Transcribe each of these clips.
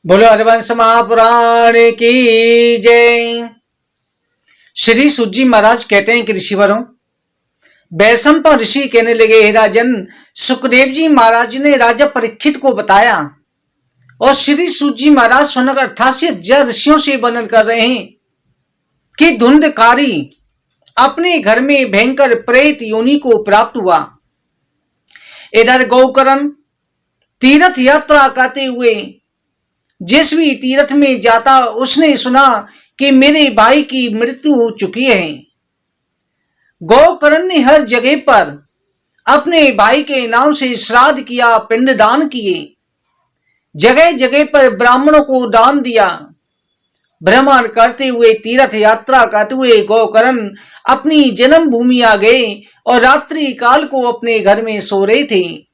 बोलो हरिवंश महापुराण की जय। श्री सूत जी महाराज कहते हैं कि ऋषिवरों, वैशंपा ऋषि कहने लगे, हे राजन, सुखदेव जी महाराज ने राजा परीक्षित को बताया और श्री सूत जी महाराज सुनकर 88,000 ऋषियों से वर्णन कर रहे हैं कि धुंधकारी अपने घर में भयंकर प्रेत योनि को प्राप्त हुआ। इधर गौकर्ण तीर्थ यात्रा करते हुए जिस भी तीर्थ में जाता उसने सुना कि मेरे भाई की मृत्यु हो चुकी है। गौकर्ण ने हर जगह पर अपने भाई के नाम से श्राद्ध किया, पिंडदान किए, जगह जगह पर ब्राह्मणों को दान दिया। भ्रमण करते हुए, तीर्थ यात्रा करते हुए गौकर्ण अपनी जन्मभूमि आ गए और रात्रि काल को अपने घर में सो रहे थे।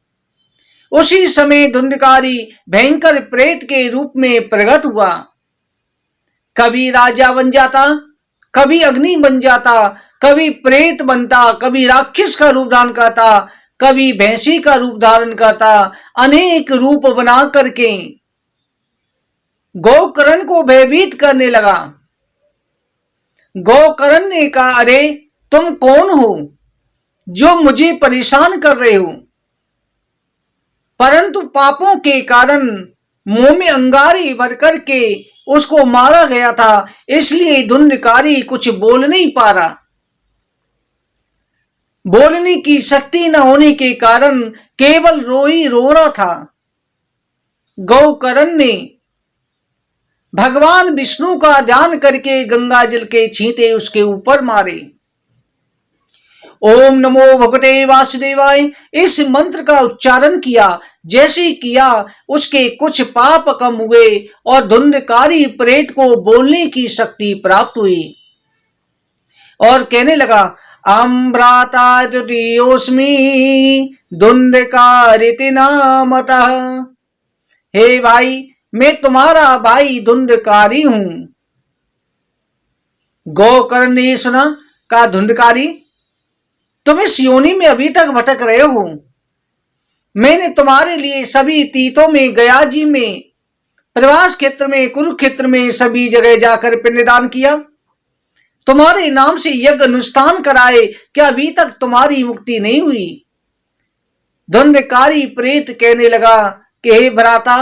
उसी समय धुंधकारी भयंकर प्रेत के रूप में प्रकट हुआ। कभी राजा बन जाता, कभी अग्नि बन जाता, कभी प्रेत बनता, कभी राक्षस का रूप धारण करता, कभी भैंसी का रूप धारण करता। अनेक रूप बना करके गौकर्ण को भयभीत करने लगा। गौकर्ण ने कहा, अरे तुम कौन हो जो मुझे परेशान कर रहे हो? परंतु पापों के कारण मुंह में अंगारे भर करके उसको मारा गया था, इसलिए धुंधकारी कुछ बोल नहीं पा रहा। बोलने की शक्ति न होने के कारण केवल रो रहा था। गौकर्ण ने भगवान विष्णु का ध्यान करके गंगा जल के छींटे उसके ऊपर मारे। ओम नमो भगवते वासुदेवाय इस मंत्र का उच्चारण किया। जैसे किया उसके कुछ पाप कम हुए और धुंधकारी प्रेत को बोलने की शक्ति प्राप्त हुई और कहने लगा, अम्भ्राता द्वितीयोस्मि धुंधकारिति नामतः। हे भाई, मैं तुम्हारा भाई धुंधकारी हूं। गौकर्ण ने सुना, कहा, धुंधकारी, तुम इस योनि में अभी तक भटक रहे हो। मैंने तुम्हारे लिए सभी तीर्थों में, गया जी में, प्रवास क्षेत्र में, कुरुक्षेत्र में सभी जगह जाकर पिंडदान किया, तुम्हारे नाम से यज्ञ अनुष्ठान कराए, क्या अभी तक तुम्हारी मुक्ति नहीं हुई? धुंधकारी प्रेत कहने लगा कि हे भ्राता,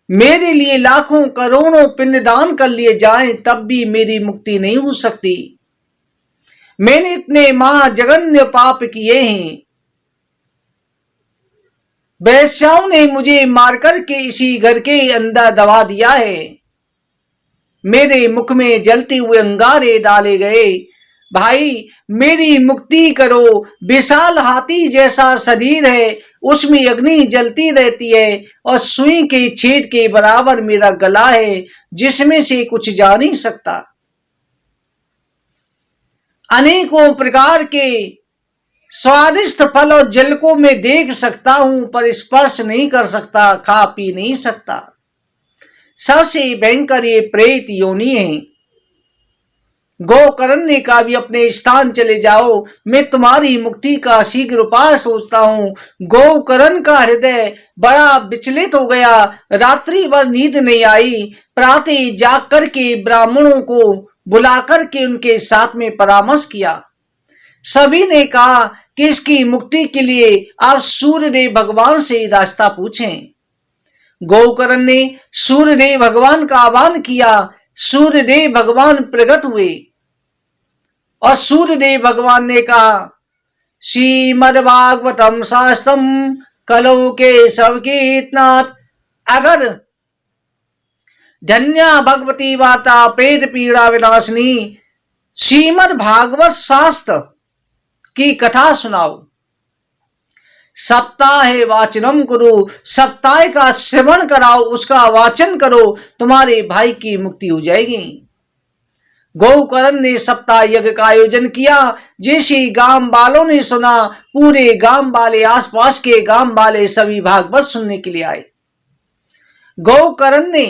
मेरे लिए लाखों करोड़ों पिंडदान कर लिए जाएं तब भी मेरी मुक्ति नहीं हो सकती। मैंने इतने महाजघन्य पाप किए हैं। वैश्याओं ने मुझे मारकर के इसी घर के अंदर दबा दिया है। मेरे मुख में जलते हुए अंगारे डाले गए। भाई, मेरी मुक्ति करो। विशाल हाथी जैसा शरीर है, उसमें अग्नि जलती रहती है और सुई के छेद के बराबर मेरा गला है, जिसमें से कुछ जा नहीं सकता। अनेकों प्रकार के स्वादिष्ट फल और जल को मैं देख सकता हूं, पर स्पर्श नहीं कर सकता, खा पी नहीं सकता। सबसे भयंकर ये प्रेत योनि है। गौकर्ण ने कहा, भी अपने स्थान चले जाओ, मैं तुम्हारी मुक्ति का शीघ्र उपाय सोचता हूं। गौकर्ण का हृदय बड़ा विचलित हो गया। रात्रि भर नींद नहीं आई। प्रातः जाग करके ब्राह्मणों को बुलाकर के उनके साथ में परामर्श किया। सभी ने कहा कि इसकी मुक्ति के लिए आप सूर्यदेव भगवान से रास्ता पूछें। गौकर्ण ने सूर्यदेव भगवान का आह्वान किया। सूर्यदेव भगवान प्रकट हुए और सूर्यदेव भगवान ने कहा, श्रीमद्भागवतम शास्त्रम कलौ के सबकीर्तनात्। अगर धन्या भगवती वार्ता प्रेत पीड़ा विनाशिनी श्रीमद् भागवत शास्त्र की कथा सुनाओ। सप्ताह वाचनम करो, सप्ताह का श्रवण कराओ, उसका वाचन करो, तुम्हारे भाई की मुक्ति हो जाएगी। गौकर्ण ने सप्ताह यज्ञ का आयोजन किया। जैसे गांव वालों ने सुना, पूरे गांव वाले, आसपास के गांव वाले सभी भागवत सुनने के लिए आए। गौकर्ण ने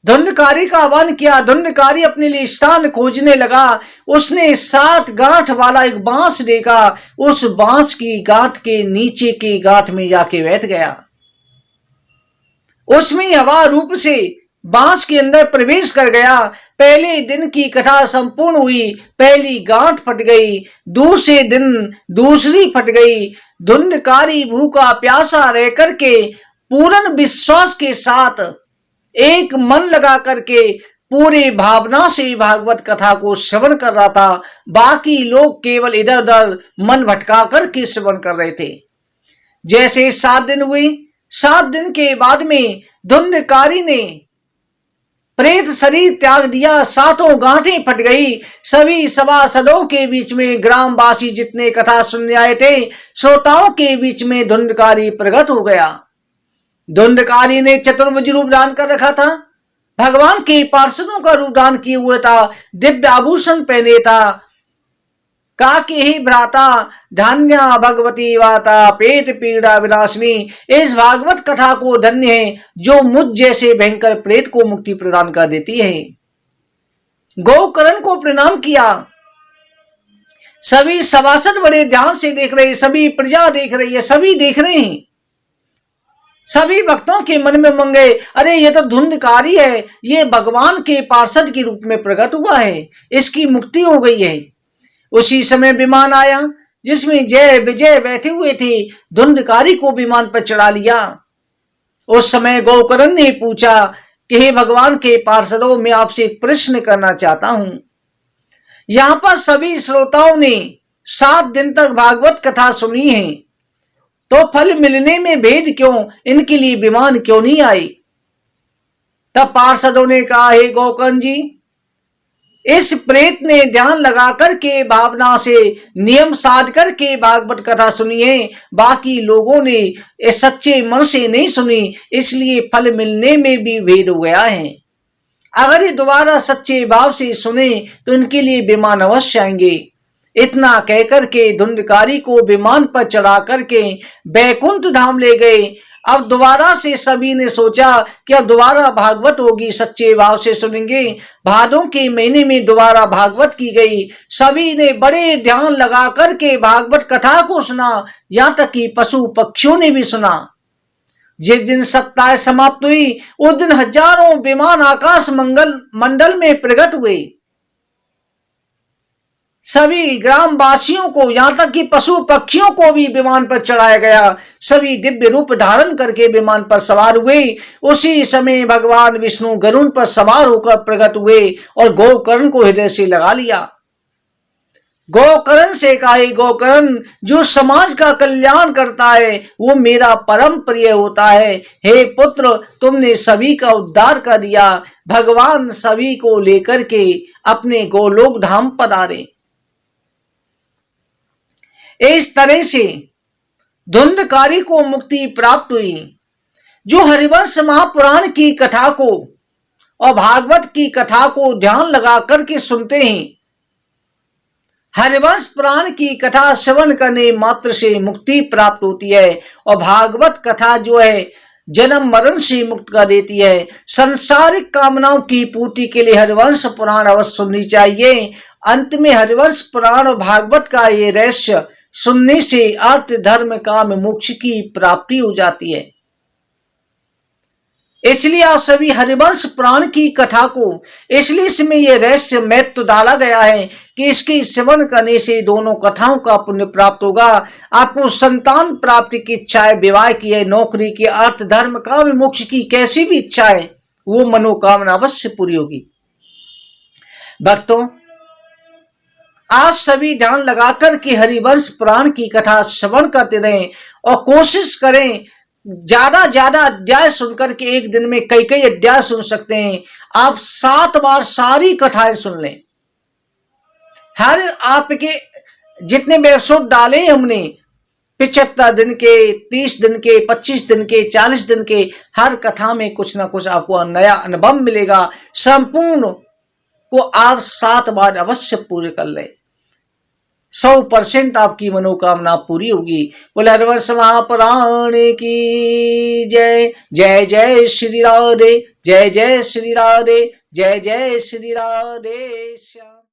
धुंधकारी का आह्वान किया। धुंधकारी अपने लिए स्थान खोजने लगा। उसने 7 गांठ वाला एक बांस देखा। उस बांस की गांठ के नीचे की गांठ में जाके बैठ गया। उसमें हवा रूप से बांस के अंदर प्रवेश कर गया। पहले दिन की कथा संपूर्ण हुई। पहली गांठ फट गई, दूसरे दिन दूसरी फट गई। धुंधकारी भूखा प्यासा रह करके पूर्ण विश्वास के साथ एक मन लगा करके पूरे भावना से भागवत कथा को श्रवण कर रहा था। बाकी लोग केवल इधर उधर मन भटका करके श्रवण कर रहे थे। जैसे 7 दिन हुए, 7 दिन के बाद में धुंधकारी ने प्रेत शरीर त्याग दिया। 7 गांठें फट गई। सभी सभासदों के बीच में, ग्रामवासी जितने कथा सुनने आए थे, श्रोताओं के बीच में धुंधकारी प्रकट हो गया। धुंधकारी ने चतुर्भुज रूप धारण कर रखा था, भगवान के पार्षदों का रूप धारण किए हुए था, दिव्य आभूषण पहने था। काके ही भ्राता धन्य भगवती वाता पेट पीड़ा विनाशिनी। इस भागवत कथा को धन्य है जो मुझ जैसे भयंकर प्रेत को मुक्ति प्रदान कर देती है। गोकर्ण को प्रणाम किया। सभी सभासद बड़े ध्यान से देख रहे, सभी प्रजा देख रही है, सभी देख रहे हैं। सभी भक्तों के मन में उमंग गए, अरे ये तो धुंधकारी है, ये भगवान के पार्षद के रूप में प्रकट हुआ है, इसकी मुक्ति हो गई है। उसी समय विमान आया जिसमें जय विजय बैठे हुए थे। धुंधकारी को विमान पर चढ़ा लिया। उस समय गोकर्ण ने पूछा कि हे भगवान के पार्षदों, मैं आपसे एक प्रश्न करना चाहता हूं। यहां पर सभी श्रोताओं ने 7 दिन तक भागवत कथा सुनी है, तो फल मिलने में भेद क्यों? इनके लिए विमान क्यों नहीं आई? तब पार्षदों ने कहा, हे गोकर्ण जी, इस प्रेत ने ध्यान लगा करके भावना से नियम साध करके भागवत कथा सुनी है, बाकी लोगों ने सच्चे मन से नहीं सुनी, इसलिए फल मिलने में भी भेद हो गया है। अगर ये दोबारा सच्चे भाव से सुने तो इनके लिए विमान अवश्य आएंगे। इतना कहकर के धुंधकारी को विमान पर चढ़ा करके बैकुंठ धाम ले गए। अब दोबारा से सभी ने सोचा कि अब दोबारा भागवत होगी, सच्चे भाव से सुनेंगे। भादों के महीने में दोबारा भागवत की गई। सभी ने बड़े ध्यान लगा करके भागवत कथा को सुना, यहाँ तक कि पशु पक्षियों ने भी सुना। जिस दिन सप्ताह समाप्त हुई उस दिन हजारों विमान आकाश मंडल में प्रकट हुए। सभी ग्रामवासियों को, यहां तक कि पशु पक्षियों को भी विमान पर चढ़ाया गया। सभी दिव्य रूप धारण करके विमान पर सवार हुए। उसी समय भगवान विष्णु गरुड़ पर सवार होकर प्रकट हुए और गोकर्ण को हृदय से लगा लिया। गोकर्ण से कहा, गोकर्ण, जो समाज का कल्याण करता है वो मेरा परम प्रिय होता है। हे पुत्र, तुमने सभी का उद्धार कर दिया। भगवान सभी को लेकर के अपने गोलोक धाम पधारे। इस तरह से धुंधकारी को मुक्ति प्राप्त हुई। जो हरिवंश महापुराण की कथा को और भागवत की कथा को ध्यान लगा करके सुनते हैं, हरिवंश पुराण की कथा श्रवण करने मात्र से मुक्ति प्राप्त होती है और भागवत कथा जो है जन्म मरण से मुक्त कर देती है। संसारिक कामनाओं की पूर्ति के लिए हरिवंश पुराण अवश्य सुननी चाहिए। अंत में हरिवंश पुराण और भागवत का ये रहस्य सुनने से अर्थ धर्म काम मोक्ष की प्राप्ति हो जाती है। इसलिए आप सभी हरिवंश पुराण की कथा को, इसलिए इसमें यह रहस्य महत्व डाला गया है कि इसके श्रवण करने से दोनों कथाओं का पुण्य प्राप्त होगा। आपको संतान प्राप्ति की इच्छा है, विवाह की है, नौकरी की, अर्थ धर्म काम मोक्ष की कैसी भी इच्छा है, वो मनोकामना अवश्य पूरी होगी। भक्तों, आप सभी ध्यान लगाकर के हरिवंश पुराण की कथा श्रवण करते रहें और कोशिश करें ज्यादा अध्याय सुनकर के एक दिन में कई अध्याय सुन सकते हैं। आप 7 बार सारी कथाएं सुन लें। हर आपके जितने भी एपिसोड डाले हमने, 75 दिन के, 30 दिन के, 25 दिन के, 40 दिन के, हर कथा में कुछ ना कुछ आपको नया अनुभव मिलेगा। संपूर्ण को आप 7 बार अवश्य पूरे कर ले, 100% आपकी मनोकामना पूरी होगी। बोले हरिवंश महापुराण की जय। जय जय श्री राधे, जय जय श्री राधे, जय जय श्री राधे श्याम।